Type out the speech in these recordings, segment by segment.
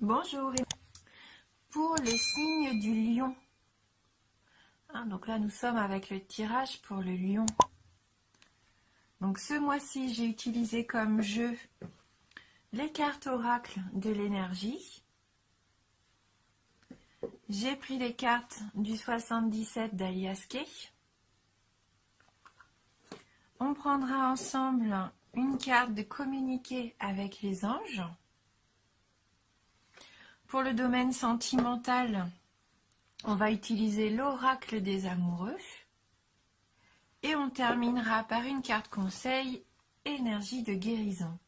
Bonjour, pour le signe du lion. Donc là, nous sommes avec le tirage pour le lion. Donc ce mois-ci, j'ai utilisé comme jeu les cartes oracle de l'énergie. J'ai pris les cartes du 77 d'Alias Kay. On prendra ensemble une carte de communiquer avec les anges. Pour le domaine sentimental, on va utiliser l'oracle des amoureux. Et on terminera par une carte conseil, énergie de guérison.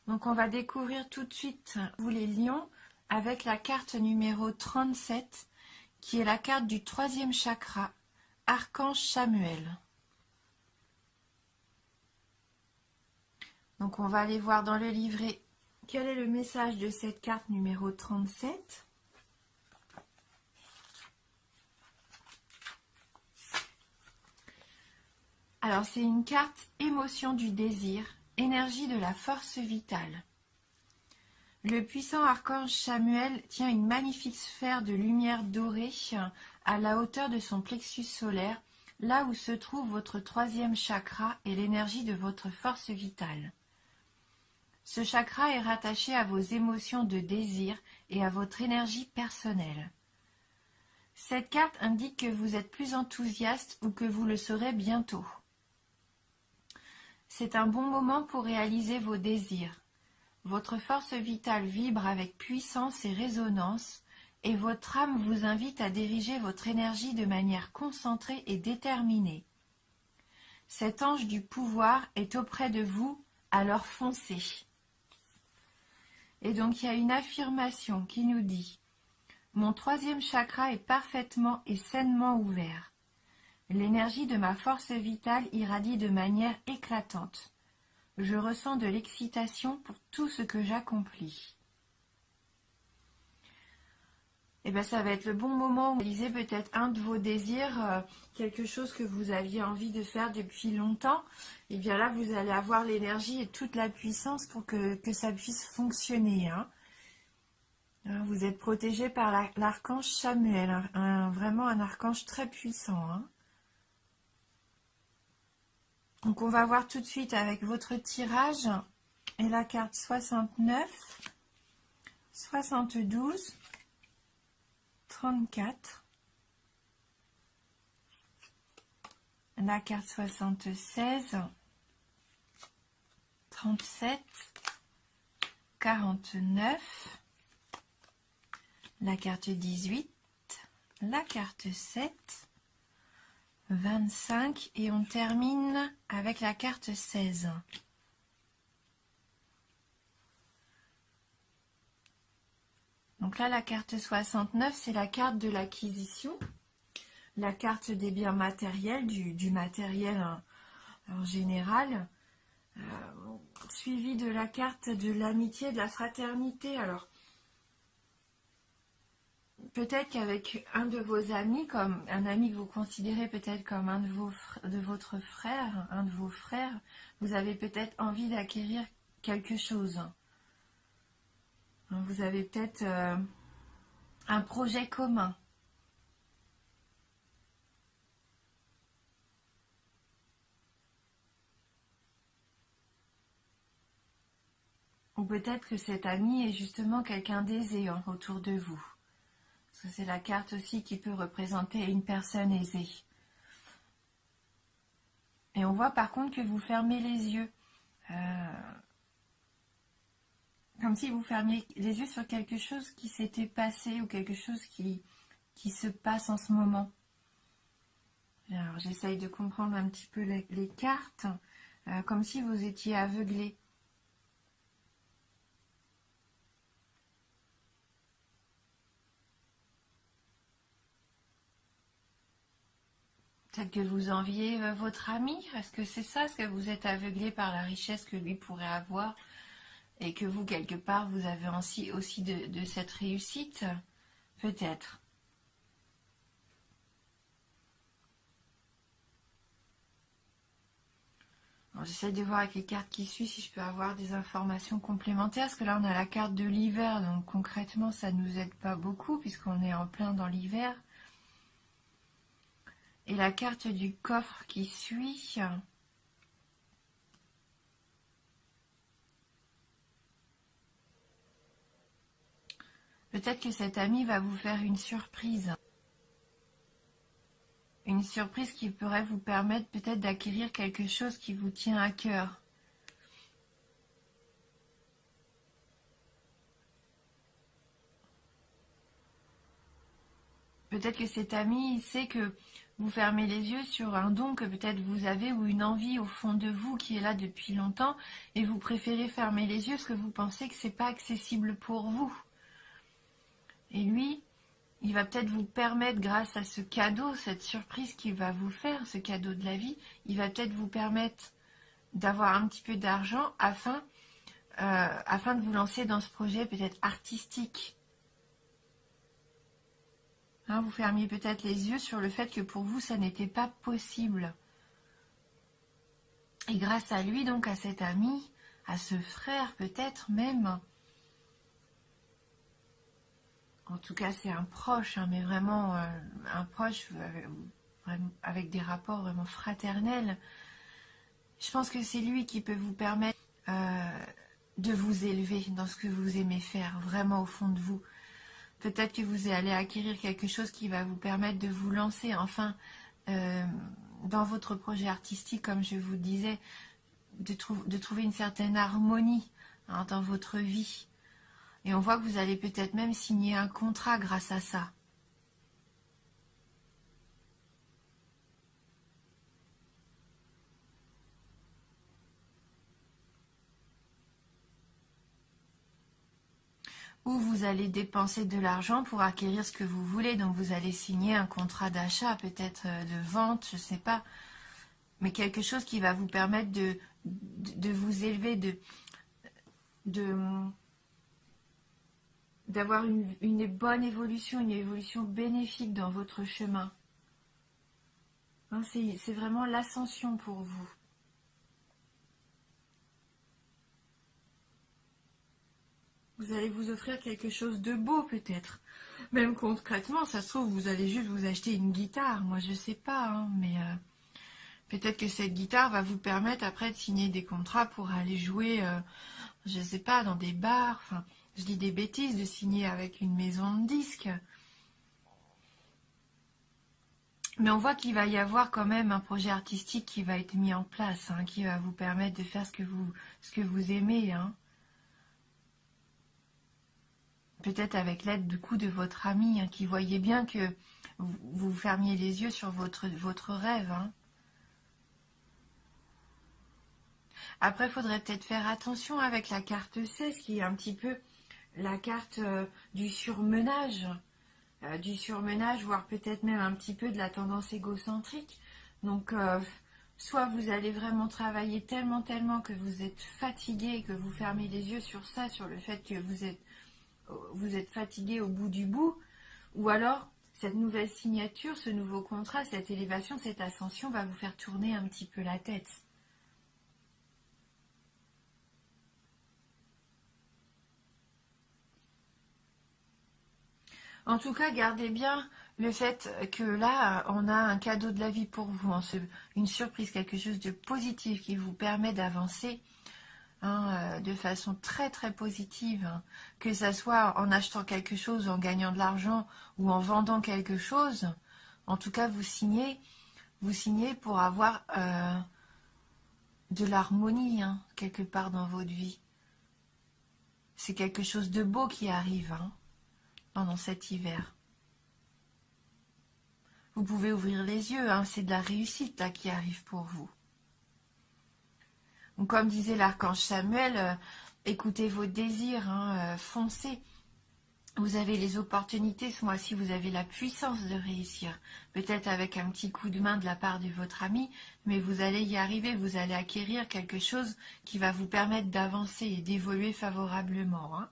Donc on va découvrir tout de suite, vous les lions, avec la carte numéro 37, qui est la carte du 3e chakra, Archange Chamuel. Donc on va aller voir dans le livret quel est le message de cette carte numéro 37. Alors c'est une carte émotion du désir, énergie de la force vitale. Le puissant archange Chamuel tient une magnifique sphère de lumière dorée à la hauteur de son plexus solaire, là où se trouve votre 3e chakra et l'énergie de votre force vitale. Ce chakra est rattaché à vos émotions de désir et à votre énergie personnelle. Cette carte indique que vous êtes plus enthousiaste ou que vous le serez bientôt. C'est un bon moment pour réaliser vos désirs. Votre force vitale vibre avec puissance et résonance, et votre âme vous invite à diriger votre énergie de manière concentrée et déterminée. Cet ange du pouvoir est auprès de vous, alors foncez. Et donc il y a une affirmation qui nous dit « Mon 3e chakra est parfaitement et sainement ouvert. L'énergie de ma force vitale irradie de manière éclatante. Je ressens de l'excitation pour tout ce que j'accomplis. » Et bien ça va être le bon moment où vous réalisez peut-être un de vos désirs, quelque chose que vous aviez envie de faire depuis longtemps. Et bien là, vous allez avoir l'énergie et toute la puissance pour que ça puisse fonctionner. Vous êtes protégé par l'archange Chamuel, vraiment un archange très puissant. Donc on va voir tout de suite avec votre tirage et la carte 69, 72, 34, la carte 76, 37, 49, la carte 18, la carte 7, 25 et on termine avec la carte 16. Donc là, la carte 69, c'est la carte de l'acquisition, la carte des biens matériels, du matériel en général, suivi de la carte de l'amitié, de la fraternité. Alors, peut-être qu'avec un de vos amis, comme un ami que vous considérez peut-être comme un de votre frère, un de vos frères, vous avez peut-être envie d'acquérir quelque chose. Vous avez peut-être un projet commun. Ou peut-être que cet ami est justement quelqu'un d'aisé autour de vous. Parce que c'est la carte aussi qui peut représenter une personne aisée. Et on voit par contre que vous fermez les yeux. Comme si vous fermiez les yeux sur quelque chose qui s'était passé ou quelque chose qui se passe en ce moment. Alors j'essaye de comprendre un petit peu les cartes, comme si vous étiez aveuglé. Peut-être que vous enviez votre ami. Est-ce que c'est ça? Est-ce que vous êtes aveuglé par la richesse que lui pourrait avoir et que vous, quelque part, vous avez aussi de cette réussite? Peut-être. J'essaie de voir avec les cartes qui suivent si je peux avoir des informations complémentaires, parce que là on a la carte de l'hiver, donc concrètement ça ne nous aide pas beaucoup puisqu'on est en plein dans l'hiver. Et la carte du coffre qui suit. Peut-être que cet ami va vous faire une surprise. Une surprise qui pourrait vous permettre peut-être d'acquérir quelque chose qui vous tient à cœur. Peut-être que cet ami sait que vous fermez les yeux sur un don que peut-être vous avez ou une envie au fond de vous qui est là depuis longtemps et vous préférez fermer les yeux parce que vous pensez que c'est pas accessible pour vous. Et lui, il va peut-être vous permettre, grâce à ce cadeau, cette surprise qu'il va vous faire, ce cadeau de la vie, il va peut-être vous permettre d'avoir un petit peu d'argent afin de vous lancer dans ce projet peut-être artistique. Hein, vous fermiez peut-être les yeux sur le fait que pour vous, ça n'était pas possible. Et grâce à lui, donc à cet ami, à ce frère peut-être même, en tout cas c'est un proche, hein, mais vraiment un proche avec des rapports vraiment fraternels, je pense que c'est lui qui peut vous permettre de vous élever dans ce que vous aimez faire, vraiment au fond de vous. Peut-être que vous allez acquérir quelque chose qui va vous permettre de vous lancer enfin dans votre projet artistique, comme je vous disais, de trouver une certaine harmonie hein, dans votre vie. Et on voit que vous allez peut-être même signer un contrat grâce à ça. Ou vous allez dépenser de l'argent pour acquérir ce que vous voulez. Donc vous allez signer un contrat d'achat, peut-être de vente, je ne sais pas. Mais quelque chose qui va vous permettre de vous élever, d'avoir une bonne évolution, une évolution bénéfique dans votre chemin. Hein, c'est vraiment l'ascension pour vous. Vous allez vous offrir quelque chose de beau peut-être. Même concrètement, ça se trouve, vous allez juste vous acheter une guitare. Moi, je sais pas, hein, mais peut-être que cette guitare va vous permettre après de signer des contrats pour aller jouer, je sais pas, dans des bars. Enfin, je dis des bêtises, de signer avec une maison de disques. Mais on voit qu'il va y avoir quand même un projet artistique qui va être mis en place, hein, qui va vous permettre de faire ce que vous aimez, hein. Peut-être avec l'aide du coup de votre ami hein, qui voyait bien que vous fermiez les yeux sur votre rêve. Hein. Après, il faudrait peut-être faire attention avec la carte 16 qui est un petit peu la carte du surmenage, voire peut-être même un petit peu de la tendance égocentrique. Donc, soit vous allez vraiment travailler tellement que vous êtes fatigué, que vous fermez les yeux sur ça, sur le fait que vous êtes fatigué au bout du bout, ou alors cette nouvelle signature, ce nouveau contrat, cette élévation, cette ascension va vous faire tourner un petit peu la tête. En tout cas, gardez bien le fait que là, on a un cadeau de la vie pour vous, hein, une surprise, quelque chose de positif qui vous permet d'avancer hein, de façon très positive, hein, que ça soit en achetant quelque chose, en gagnant de l'argent ou en vendant quelque chose. En tout cas, vous signez pour avoir de l'harmonie hein, quelque part dans votre vie. C'est quelque chose de beau qui arrive hein, pendant cet hiver. Vous pouvez ouvrir les yeux, hein, c'est de la réussite là qui arrive pour vous. Donc, comme disait l'archange Samuel, écoutez vos désirs, hein, foncez. Vous avez les opportunités, ce mois-ci, vous avez la puissance de réussir. Peut-être avec un petit coup de main de la part de votre ami, mais vous allez y arriver, vous allez acquérir quelque chose qui va vous permettre d'avancer et d'évoluer favorablement. Hein.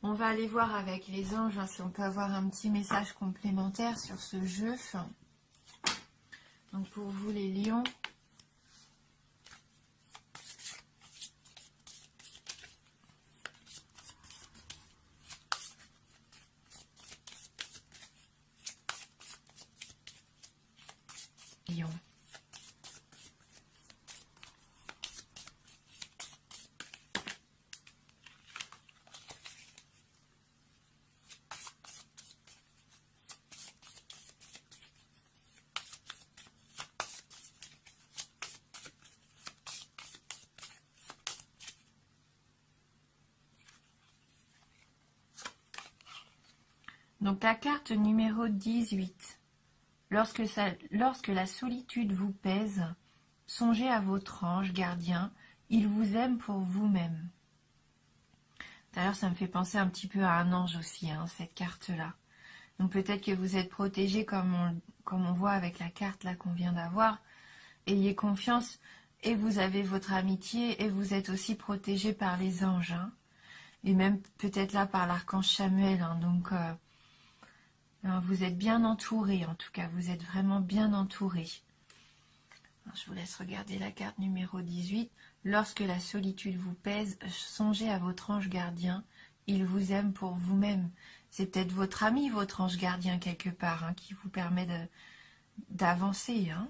On va aller voir avec les anges hein, si on peut avoir un petit message complémentaire sur ce jeu. Donc pour vous les lions, lions. Donc la carte numéro 18. Lorsque la solitude vous pèse, songez à votre ange gardien, il vous aime pour vous-même. D'ailleurs, ça me fait penser un petit peu à un ange aussi, hein, cette carte-là. Donc peut-être que vous êtes protégé comme on voit avec la carte là qu'on vient d'avoir. Ayez confiance et vous avez votre amitié et vous êtes aussi protégé par les anges. Hein, et même peut-être là par l'archange Samuel. Hein, donc vous êtes bien entouré en tout cas. Vous êtes vraiment bien entouré. Alors, je vous laisse regarder la carte numéro 18. Lorsque la solitude vous pèse, songez à votre ange gardien. Il vous aime pour vous-même. C'est peut-être votre ami, votre ange gardien quelque part, hein, qui vous permet d'avancer. Hein.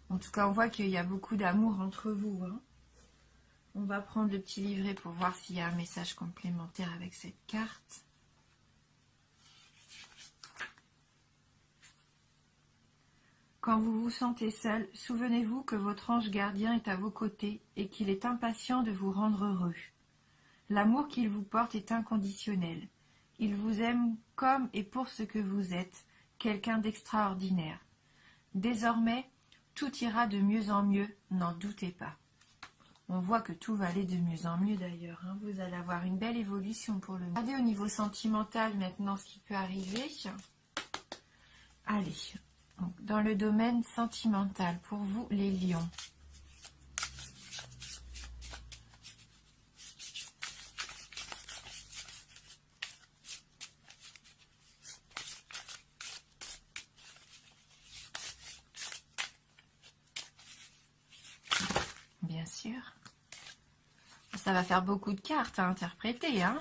En tout cas, on voit qu'il y a beaucoup d'amour entre vous. Hein. On va prendre le petit livret pour voir s'il y a un message complémentaire avec cette carte. Quand vous vous sentez seul, souvenez-vous que votre ange gardien est à vos côtés et qu'il est impatient de vous rendre heureux. L'amour qu'il vous porte est inconditionnel. Il vous aime comme et pour ce que vous êtes, quelqu'un d'extraordinaire. Désormais, tout ira de mieux en mieux, n'en doutez pas. On voit que tout va aller de mieux en mieux d'ailleurs. Hein. Vous allez avoir une belle évolution pour le moment. Regardez au niveau sentimental maintenant ce qui peut arriver. Allez, donc, dans le domaine sentimental, pour vous les lions. Bien sûr. Ça va faire beaucoup de cartes à interpréter. Hein.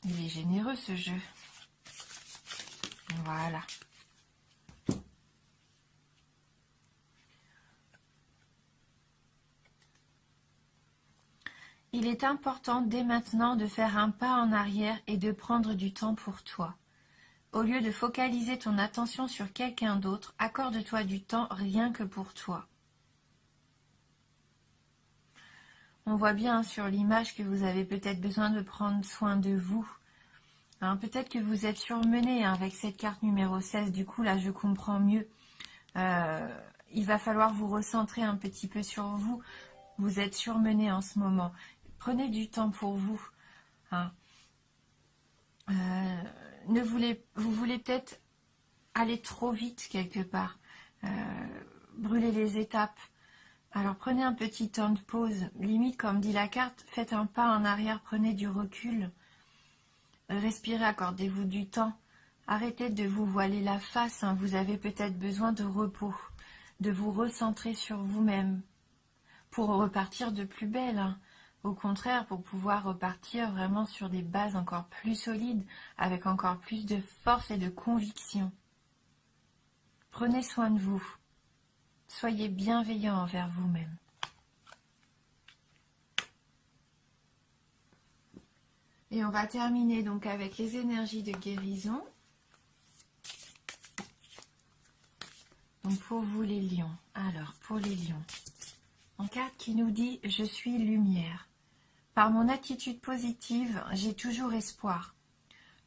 Il est généreux ce jeu. Voilà. Il est important dès maintenant de faire un pas en arrière et de prendre du temps pour toi. Au lieu de focaliser ton attention sur quelqu'un d'autre, accorde-toi du temps rien que pour toi. On voit bien sur l'image que vous avez peut-être besoin de prendre soin de vous. Hein, peut-être que vous êtes surmené hein, avec cette carte numéro 16. Du coup, là, je comprends mieux. Il va falloir vous recentrer un petit peu sur vous. Vous êtes surmené en ce moment. Prenez du temps pour vous. Hein. Vous voulez peut-être aller trop vite quelque part. Brûler les étapes. Alors prenez un petit temps de pause. Limite, comme dit la carte, faites un pas en arrière, prenez du recul. Respirez, accordez-vous du temps. Arrêtez de vous voiler la face. Hein. Vous avez peut-être besoin de repos, de vous recentrer sur vous-même pour repartir de plus belle. Hein. Au contraire, pour pouvoir repartir vraiment sur des bases encore plus solides, avec encore plus de force et de conviction. Prenez soin de vous. Soyez bienveillant envers vous-même. Et on va terminer donc avec les énergies de guérison. Donc pour vous les lions. Alors pour les lions. Une carte qui nous dit « Je suis lumière ». Par mon attitude positive, j'ai toujours espoir.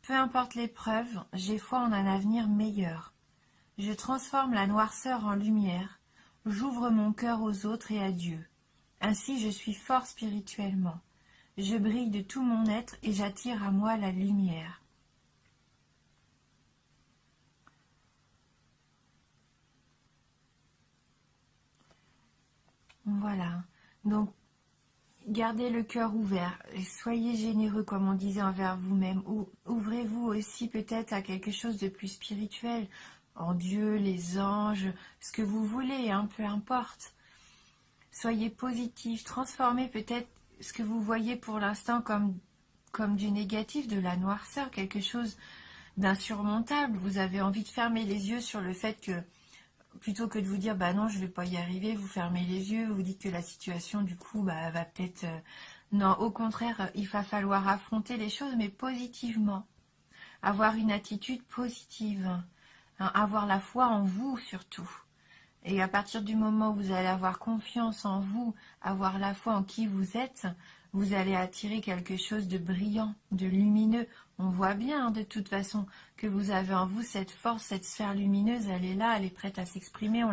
Peu importe l'épreuve, j'ai foi en un avenir meilleur. Je transforme la noirceur en lumière. J'ouvre mon cœur aux autres et à Dieu. Ainsi je suis fort spirituellement. Je brille de tout mon être et j'attire à moi la lumière. Voilà. Donc, Gardez le cœur ouvert, et soyez généreux comme on disait envers vous-même. Ouvrez-vous aussi peut-être à quelque chose de plus spirituel, en Dieu, les anges, ce que vous voulez, hein, peu importe. Soyez positif, transformez peut-être ce que vous voyez pour l'instant comme du négatif, de la noirceur, quelque chose d'insurmontable. Vous avez envie de fermer les yeux sur le fait que, plutôt que de vous dire bah non je vais pas y arriver, vous fermez les yeux, vous dites que la situation du coup bah, va peut-être non, au contraire il va falloir affronter les choses mais positivement, avoir une attitude positive, hein, avoir la foi en vous surtout, et à partir du moment où vous allez avoir confiance en vous, avoir la foi en qui vous êtes, vous allez attirer quelque chose de brillant, de lumineux. On voit bien hein, de toute façon que vous avez en vous cette force, cette sphère lumineuse, elle est là, elle est prête à s'exprimer.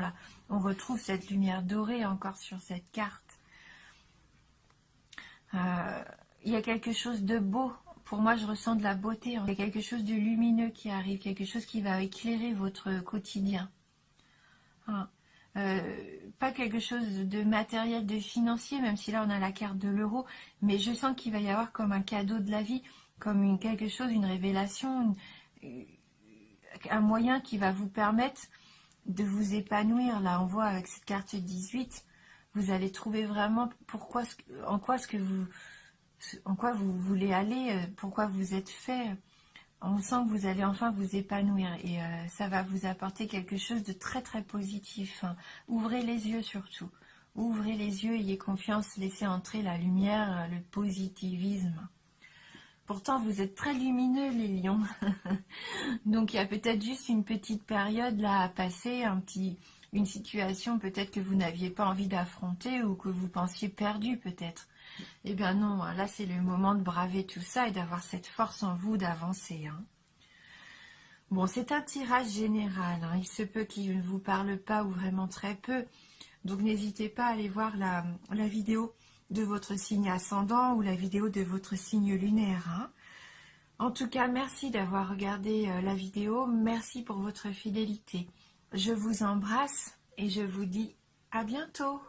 On retrouve cette lumière dorée encore sur cette carte. Il y a quelque chose de beau. Pour moi, je ressens de la beauté. Il y a quelque chose de lumineux qui arrive, quelque chose qui va éclairer votre quotidien. Hein. Pas quelque chose de matériel, de financier, même si là on a la carte de l'euro, mais je sens qu'il va y avoir comme un cadeau de la vie, comme quelque chose, une révélation, un moyen qui va vous permettre de vous épanouir. Là, on voit avec cette carte 18, vous allez trouver vraiment en quoi vous voulez aller, pourquoi vous êtes fait. On sent que vous allez enfin vous épanouir et ça va vous apporter quelque chose de très très positif. Hein. Ouvrez les yeux surtout. Ouvrez les yeux, ayez confiance, laissez entrer la lumière, le positivisme. Pourtant, vous êtes très lumineux, les lions. Donc, il y a peut-être juste une petite période là à passer, une situation peut-être que vous n'aviez pas envie d'affronter ou que vous pensiez perdu peut-être. Eh bien non, là c'est le moment de braver tout ça et d'avoir cette force en vous d'avancer. Hein. Bon, c'est un tirage général. Hein. Il se peut qu'il ne vous parle pas ou vraiment très peu. Donc n'hésitez pas à aller voir la vidéo de votre signe ascendant ou la vidéo de votre signe lunaire. Hein. En tout cas, merci d'avoir regardé la vidéo. Merci pour votre fidélité. Je vous embrasse et je vous dis à bientôt.